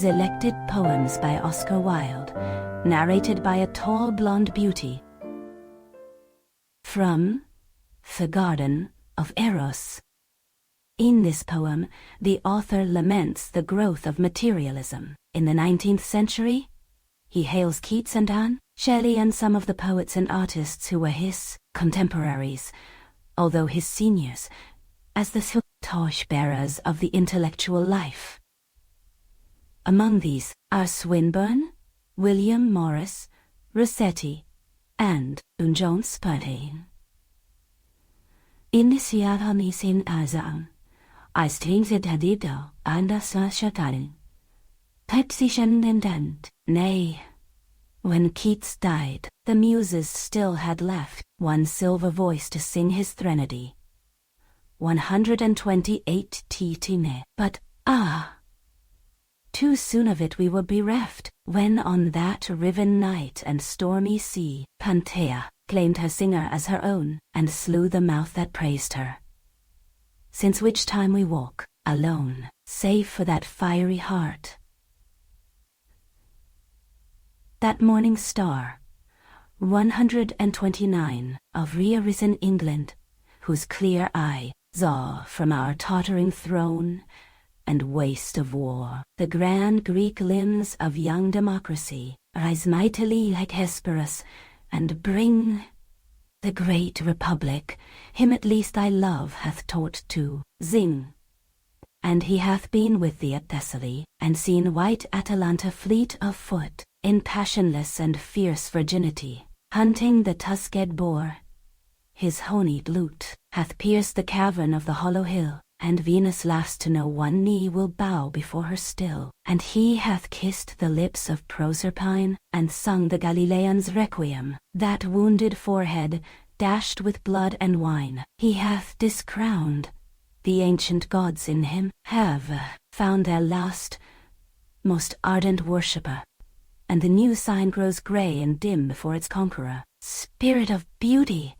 Selected poems by Oscar Wilde, narrated by a tall blonde beauty. From The Garden of Eros. In this poem, the author laments the growth of materialism. In the 19th century, he hails Keats and Anne, Shelley and some of the poets and artists who were his contemporaries, although his seniors, as the torch-bearers of the intellectual life. Among these are Swinburne, William Morris, Rossetti, and John Spartan. Initiaron sin azan, als trinset hadida, anders shatarin. Petition and nay. When Keats died, the muses still had left one silver voice to sing his threnody. 128 titine. But, too soon of it we were bereft, when on that riven night and stormy sea, Panthea claimed her singer as her own, and slew the mouth that praised her. Since which time we walk, alone, save for that fiery heart. That morning star, 129, of re-arisen England, whose clear eye saw from our tottering throne and waste of war the grand Greek limbs of young democracy rise mightily like Hesperus, and bring the great republic, him at least thy love hath taught to sing. And he hath been with thee at Thessaly, and seen white Atalanta fleet of foot, in passionless and fierce virginity, hunting the tusked boar. His honeyed lute hath pierced the cavern of the hollow hill, and Venus laughs to know one knee will bow before her still. And he hath kissed the lips of Proserpine, and sung the Galilean's requiem, that wounded forehead, dashed with blood and wine, he hath discrowned. The ancient gods in him have found their last, most ardent worshipper, and the new sign grows grey and dim before its conqueror. Spirit of beauty,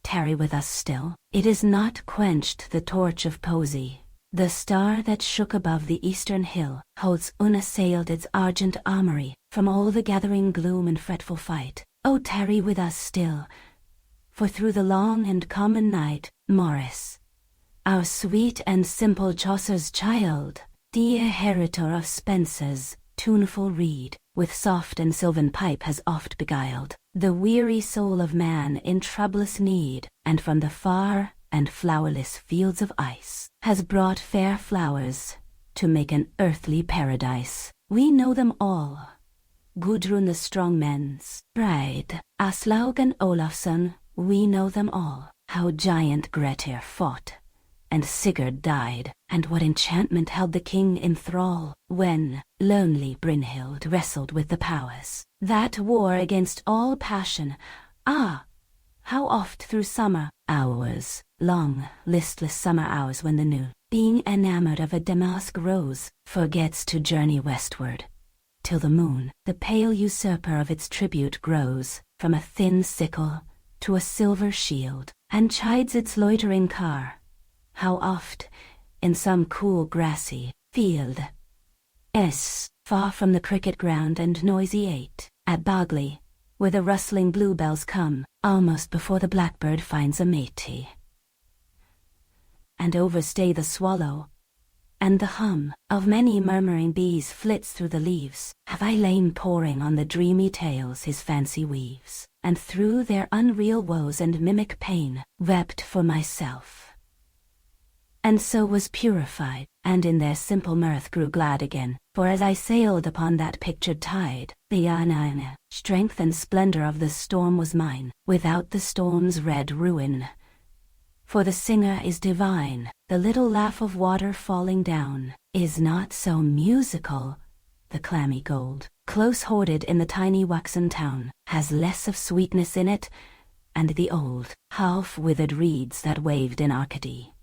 tarry with us still. It is not quenched the torch of poesy. The star that shook above the eastern hill holds unassailed its argent armory from all the gathering gloom and fretful fight. O tarry with us still, for through the long and common night, Morris, our sweet and simple Chaucer's child, dear heritor of Spenser's tuneful reed, with soft and sylvan pipe has oft beguiled the weary soul of man in troublous need, and from the far and flowerless fields of ice has brought fair flowers to make an earthly paradise. We know them all. Gudrun the strong men's bride, Aslaug and Olafson, we know them all. How giant Grettir fought, and Sigurd died, and what enchantment held the king in thrall, when lonely Brynhild wrestled with the powers that war against all passion. How oft through summer hours, long, listless summer hours, when the new, being enamored of a damask rose, forgets to journey westward, till the moon, the pale usurper of its tribute, grows from a thin sickle to a silver shield, and chides its loitering car. How oft, in some cool grassy field, far from the cricket ground and noisy ate, at Bagley, where the rustling bluebells come, almost before the blackbird finds a matey, and overstay the swallow, and the hum of many murmuring bees flits through the leaves, have I lain poring on the dreamy tales his fancy weaves, and through their unreal woes and mimic pain, wept for myself. And so was purified, and in their simple mirth grew glad again, for as I sailed upon that pictured tide, the strength and splendor of the storm was mine, without the storm's red ruin. For the singer is divine, the little laugh of water falling down is not so musical. The clammy gold, close hoarded in the tiny waxen town, has less of sweetness in it, and the old, half-withered reeds that waved in Arcady,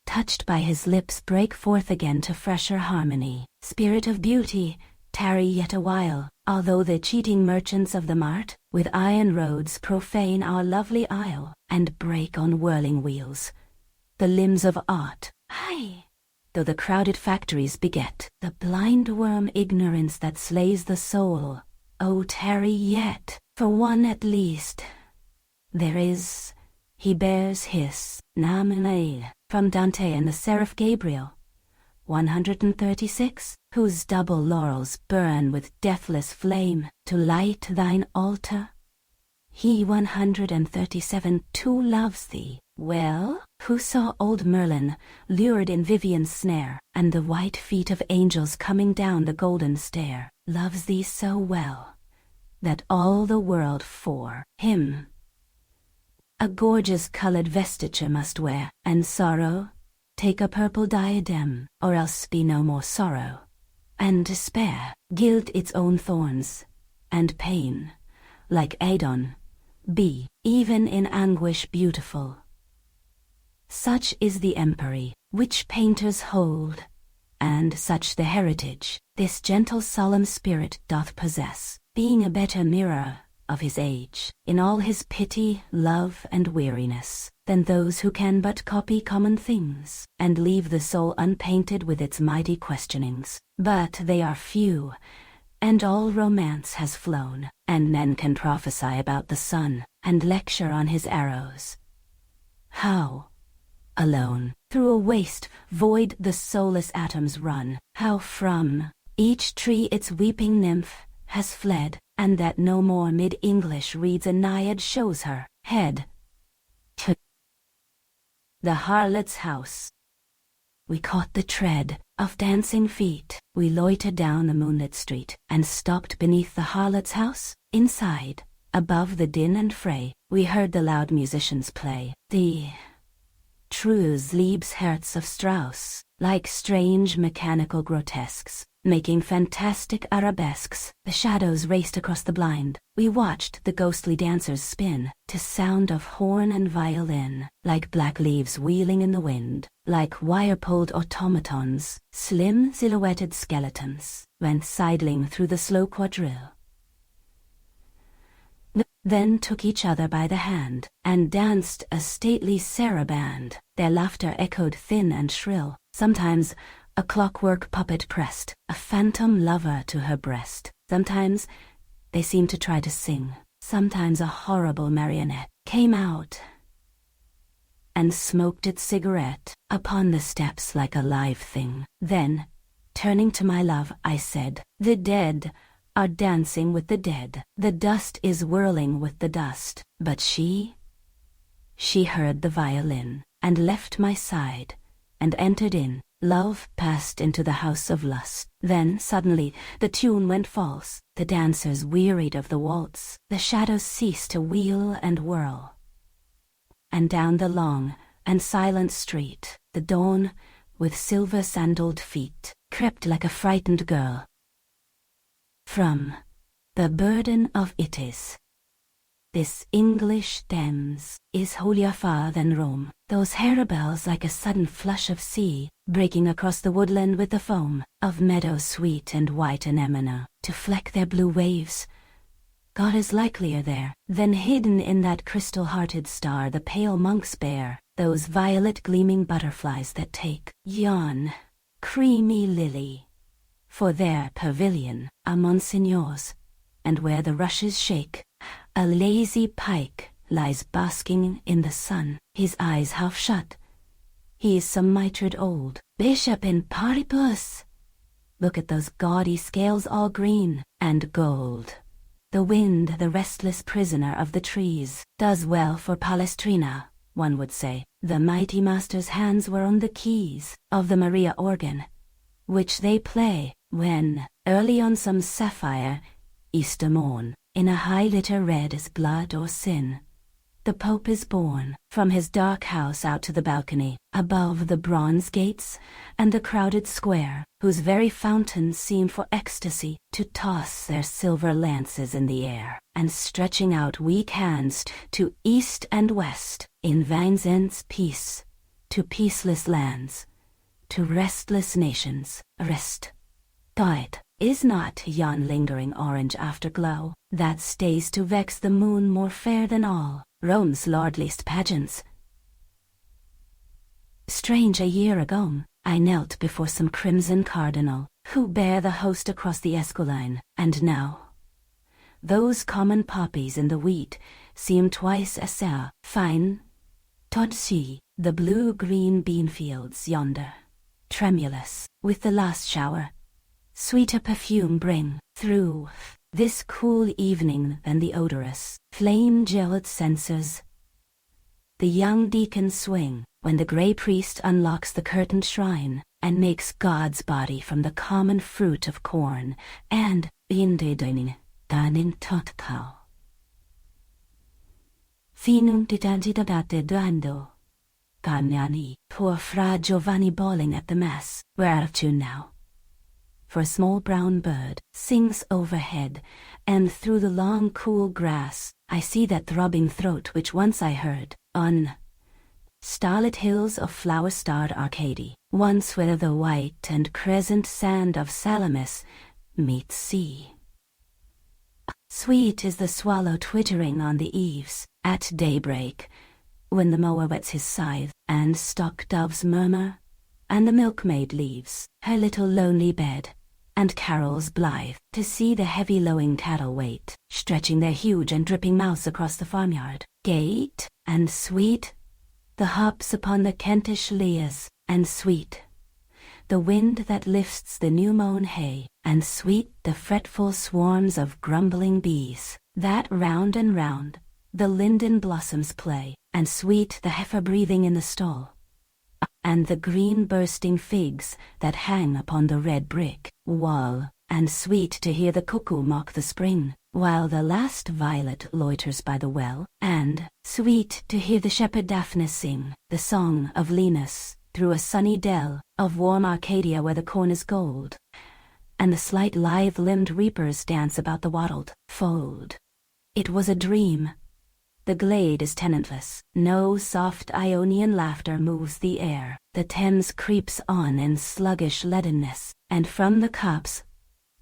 touched by his lips, break forth again to fresher harmony. Spirit of beauty, tarry yet a while, although the cheating merchants of the mart, with iron roads, profane our lovely isle, and break on whirling wheels the limbs of art. though the crowded factories beget the blind worm ignorance that slays the soul. Oh, tarry yet, for one at least. There is, he bears his Namine from Dante and the seraph Gabriel, 136, whose double laurels burn with deathless flame to light thine altar. He 137 too loves thee well, who saw old Merlin lured in Vivian's snare, and the white feet of angels coming down the golden stair, loves thee so well, that all the world for him a gorgeous colored vestiture must wear, and sorrow take a purple diadem, or else be no more sorrow, and despair gild its own thorns, and pain, like Adon, be, even in anguish beautiful. Such is the empery, which painters hold, and such the heritage, this gentle solemn spirit doth possess, being a better mirror of his age, in all his pity, love, and weariness, than those who can but copy common things, and leave the soul unpainted with its mighty questionings. But they are few, and all romance has flown, and men can prophesy about the sun, and lecture on his arrows. How, alone, through a waste void the soulless atoms run, how from each tree its weeping nymph has fled, and that no more mid-English reads a naiad shows her head. The harlot's house. We caught the tread of dancing feet. We loitered down the moonlit street, and stopped beneath the harlot's house. Inside, above the din and fray, we heard the loud musicians play the Trues Liebesherz of Strauss, like strange mechanical grotesques, making fantastic arabesques. The shadows raced across the blind. We watched the ghostly dancers spin, to sound of horn and violin, like black leaves wheeling in the wind, like wire-pulled automatons, slim silhouetted skeletons, went sidling through the slow quadrille. Then took each other by the hand, and danced a stately saraband. Their laughter echoed thin and shrill. Sometimes a clockwork puppet pressed a phantom lover to her breast. Sometimes they seemed to try to sing. Sometimes a horrible marionette came out and smoked its cigarette upon the steps like a live thing. Then, turning to my love, I said, "The dead are dancing with the dead. The dust is whirling with the dust." But she heard the violin, and left my side, and entered in. Love passed into the house of lust. Then suddenly the tune went false. The dancers wearied of the waltz. The shadows ceased to wheel and whirl. And down the long and silent street, the dawn, with silver-sandaled feet, crept like a frightened girl. From the burden of it is. This English Thames is holier far than Rome. Those harebells like a sudden flush of sea, breaking across the woodland with the foam of meadows sweet and white anemone, to fleck their blue waves. God is likelier there than hidden in that crystal-hearted star the pale monks bear, those violet gleaming butterflies that take yon creamy lily for their pavilion, a Monsignor's, and where the rushes shake, a lazy pike lies basking in the sun, his eyes half shut. He is some mitred old bishop in paribus. Look at those gaudy scales all green and gold. The wind, the restless prisoner of the trees, does well for Palestrina, one would say. The mighty master's hands were on the keys of the Maria organ, which they play when, early on some sapphire Easter morn, in a high litter red as blood or sin, the Pope is borne from his dark house out to the balcony, above the bronze gates and the crowded square, whose very fountains seem for ecstasy to toss their silver lances in the air, and stretching out weak hands to east and west, in Vincennes peace, to peaceless lands, to restless nations, rest. God, is not yon lingering orange afterglow, that stays to vex the moon more fair than all Rome's lordliest pageants? Strange, a year ago, I knelt before some crimson cardinal, who bear the host across the Esquiline, and now those common poppies in the wheat seem twice as fine. Todd see the blue-green bean fields yonder, tremulous with the last shower, sweeter perfume bring through this cool evening than the odorous, flame-jeweled censers. The young deacons swing when the grey priest unlocks the curtained shrine and makes God's body from the common fruit of corn, and indedening danin totkau. Finum didantidabate duando. Pagnani, poor Fra Giovanni bawling at the mass. We're out of tune now. For a small brown bird sings overhead, and through the long cool grass I see that throbbing throat which once I heard on starlit hills of flower-starred Arcady, once where the white and crescent sand of Salamis meets sea. Sweet is the swallow twittering on the eaves at daybreak, when the mower wets his scythe, and stock doves murmur, and the milkmaid leaves her little lonely bed, and carols blithe to see the heavy lowing cattle wait, stretching their huge and dripping mouths across the farmyard gate, and sweet the hops upon the Kentish leas, and sweet the wind that lifts the new-mown hay, and sweet the fretful swarms of grumbling bees, that round and round the linden blossoms play, and sweet the heifer breathing in the stall, and the green bursting figs that hang upon the red brick wall, and sweet to hear the cuckoo mock the spring, while the last violet loiters by the well, and sweet to hear the shepherd Daphnis sing the song of Linus through a sunny dell of warm Arcadia where the corn is gold, and the slight lithe-limbed reapers dance about the wattled fold. It was a dream. The glade is tenantless, no soft Ionian laughter moves the air, the Thames creeps on in sluggish leadenness, and from the copse,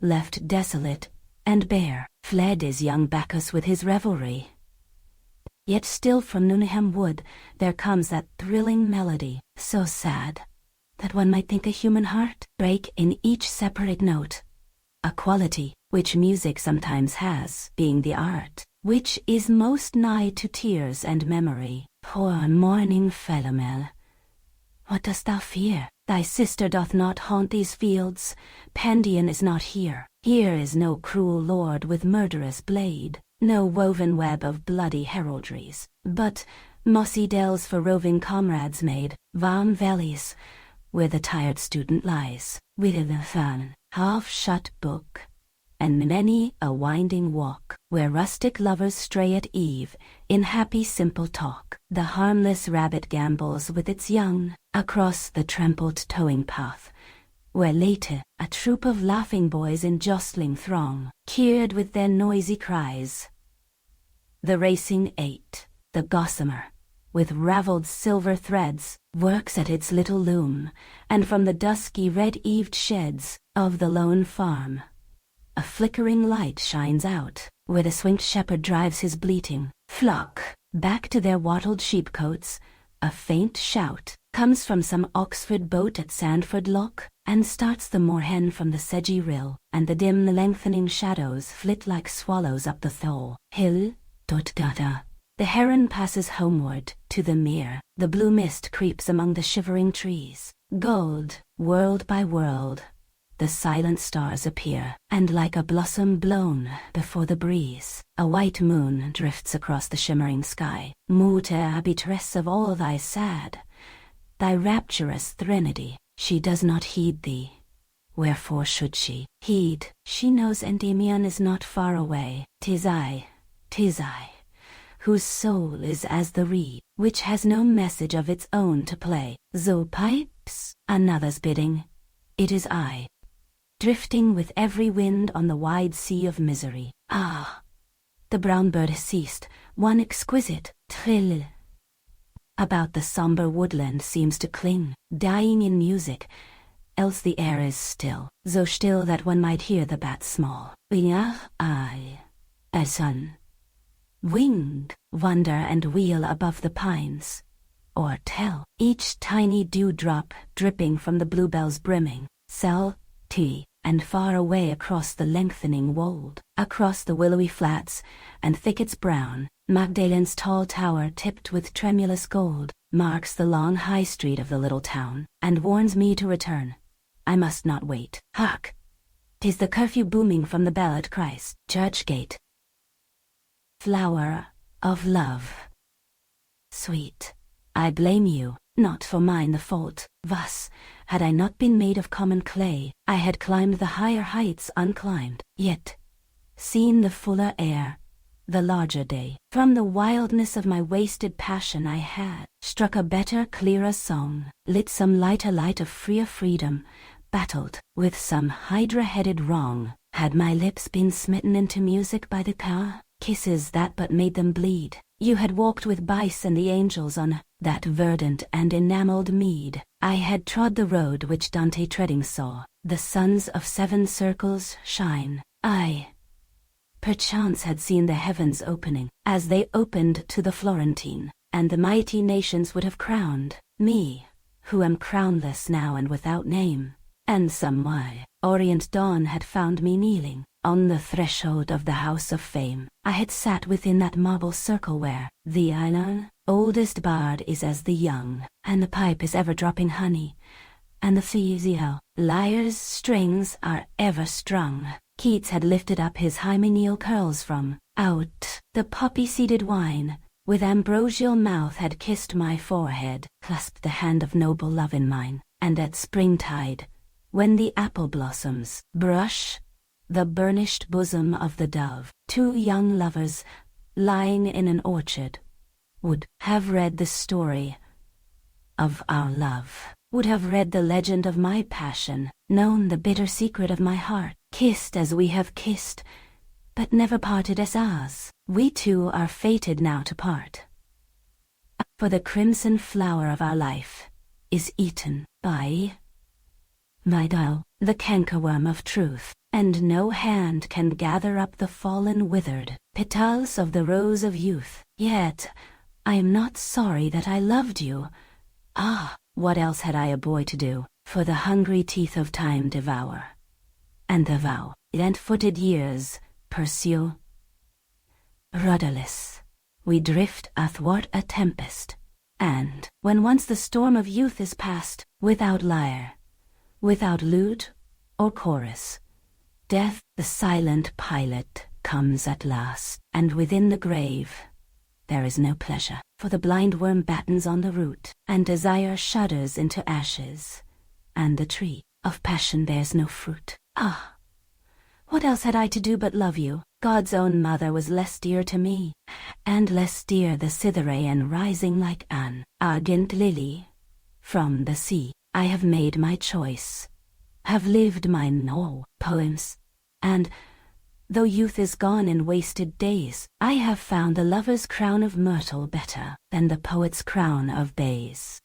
left desolate and bare, fled is young Bacchus with his revelry. Yet still from Nuneham Wood there comes that thrilling melody, so sad, that one might think a human heart break in each separate note, a quality which music sometimes has, being the art which is most nigh to tears and memory. Poor mourning Philomel, what dost thou fear? Thy sister doth not haunt these fields, Pandion is not here. Here is no cruel lord with murderous blade, no woven web of bloody heraldries, but mossy dells for roving comrades made, warm valleys, where the tired student lies, with a fan, half-shut book, and many a winding walk, where rustic lovers stray at eve, in happy simple talk. The harmless rabbit gambols with its young, across the trampled towing path, where later a troop of laughing boys in jostling throng, cheered with their noisy cries. The racing eight, the gossamer, with ravelled silver threads, works at its little loom, and from the dusky red-eaved sheds of the lone farm, a flickering light shines out, where the swinked shepherd drives his bleating flock back to their wattled sheepcotes. A faint shout comes from some Oxford boat at Sandford Lock, and starts the moorhen from the sedgy rill, and the dim lengthening shadows flit like swallows up the Thole hill. The heron passes homeward to the mere, the blue mist creeps among the shivering trees. Gold, world by world, the silent stars appear, and like a blossom blown before the breeze, a white moon drifts across the shimmering sky. Muta arbitress of all thy sad, thy rapturous threnody, she does not heed thee. Wherefore should she heed? She knows Endymion is not far away. 'Tis I, whose soul is as the reed, which has no message of its own to play. Zo pipes another's bidding. It is I, drifting with every wind on the wide sea of misery. Ah! The brown bird has ceased, one exquisite trill about the sombre woodland seems to cling, dying in music, else the air is still, so still that one might hear the bat's small as sun, winged, wander and wheel above the pines, or tell. Each tiny dewdrop dripping from the bluebells brimming, cell, tea, and far away across the lengthening wold, across the willowy flats and thickets brown, Magdalen's tall tower tipped with tremulous gold, marks the long high street of the little town, and warns me to return. I must not wait. Hark! 'Tis the curfew booming from the bell at Christ Church gate. Flower of love. Sweet, I blame you, not for mine the fault. Thus, had I not been made of common clay, I had climbed the higher heights unclimbed, yet seen the fuller air, the larger day. From the wildness of my wasted passion I had struck a better, clearer song, lit some lighter light of freer freedom, battled with some hydra-headed wrong. Had my lips been smitten into music by the car, kisses that but made them bleed, you had walked with Bice and the angels on that verdant and enameled mead. I had trod the road which Dante treading saw, the suns of seven circles shine. I, perchance, had seen the heavens opening, as they opened to the Florentine, and the mighty nations would have crowned me, who am crownless now and without name. And some Orient dawn had found me kneeling on the threshold of the house of fame. I had sat within that marble circle where the Ilan, oldest bard, is as the young, and the pipe is ever dropping honey, and the Physiel, lyre's strings are ever strung. Keats had lifted up his hymeneal curls from out the poppy-seeded wine, with ambrosial mouth had kissed my forehead, clasped the hand of noble love in mine, and at springtide, when the apple blossoms brush the burnished bosom of the dove, two young lovers, lying in an orchard, would have read the story of our love, would have read the legend of my passion, known the bitter secret of my heart, kissed as we have kissed, but never parted as ours. We two are fated now to part, for the crimson flower of our life is eaten by Vidal, the cankerworm of truth, and no hand can gather up the fallen withered petals of the rose of youth. Yet I am not sorry that I loved you. Ah, what else had I a boy to do, for the hungry teeth of time devour, and the vow, lent-footed years pursue. Rudderless, we drift athwart a tempest, and, when once the storm of youth is past, without lyre, without lute or chorus, death, the silent pilot, comes at last, and within the grave there is no pleasure, for the blind worm battens on the root, and desire shudders into ashes, and the tree of passion bears no fruit. Ah, what else had I to do but love you? God's own mother was less dear to me, and less dear the Cytherean rising like an argent lily from the sea. I have made my choice, have lived my poems, and, though youth is gone in wasted days, I have found the lover's crown of myrtle better than the poet's crown of bays.